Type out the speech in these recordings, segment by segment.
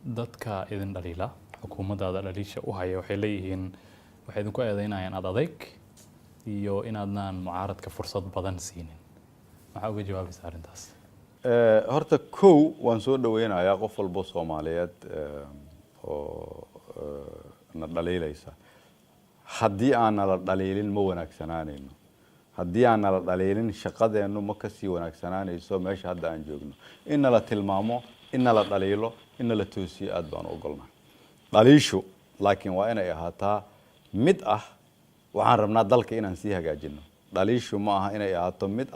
dadka idin dhaliila xukuumadda dhaliisha u haya waxay leeyihiin waxay idinku eedeynayaan adeeg iyo inaadnaan mucaaradka fursad badan siinin waxa uga jawaabaysaa arrintaas horta kow waan soo dhaweynayaa qof walba Soomaaliyeed oo na dhaliilaysa haddii aan la dhaliilin ma wanaagsanaanayno haddii aan la dhaliilin shaqadeenu ma ka sii wanaagsanaanayso meesha hadda aan joogno in la tilmaamo in la dhaliilo in la toosiyo aad baan u golnaa dhaliishu laakiin waa inay ahaataa mid waxaan rabnaa dalka inaan sii hagaajino dhaliishu ma aha inay ahaato mid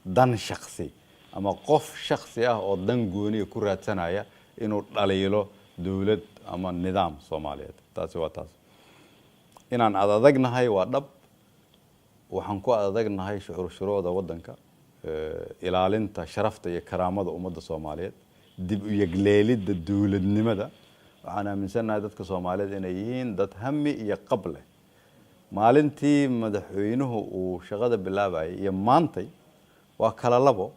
dan shakhsi ama qof shakhsi oo dan gooni ku raadsanaya inuu dhaliilo dawlad ama nidaam Soomaaliyeed taasi waa taas inaan adagnahay waa dhab waxaan ku adagnahay shuruucda wadanka ilaalinta sharafta iyo karaamada ummadda Soomaaliyeed dib u yagleelida dawladnimada waxaan aaminsanahay dadka Soomaaliyeed inay yihiin dad hami iyo qable maalintii madaxweynuhu uu shaqada bilaabay iyo maantay waa kala labo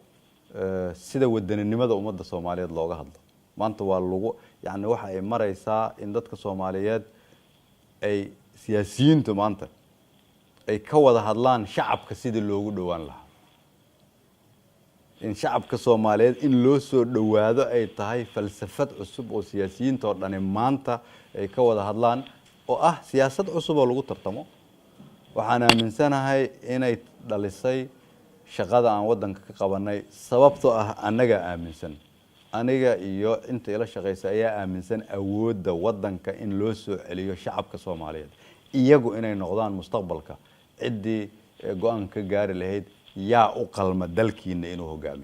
sida wadaninimada ummadda Soomaaliyeed looga hadlo maanta waa lagu yaani waxa ay maraysaa in dadka Soomaaliyeed ay siyaasiyiintu maanta ay ka wada hadlaan shacabka sidii loogu dhawaan lahaa in shacabka Soomaaliyeed in loo soo dhawaado ay tahay falsafad cusub oo siyaasiyiinta oo dhan maanta ay ka wada hadlaan oo siyaasad cusub oo lagu tartamo waxaan aaminsanahay inay dhalisay shaqada aan wadanka ka qabanay sababtoo anaga aaminsan aniga iyo inta ila shaqeysa ayaa aaminsan awoodda wadanka in loo soo celiyo shacabka Soomaaliyeed iyagu inay noqdaan mustaqbalka cidii go'aan ka gaari lahayd yaa u qalma dalkiina inuu hogaamiyo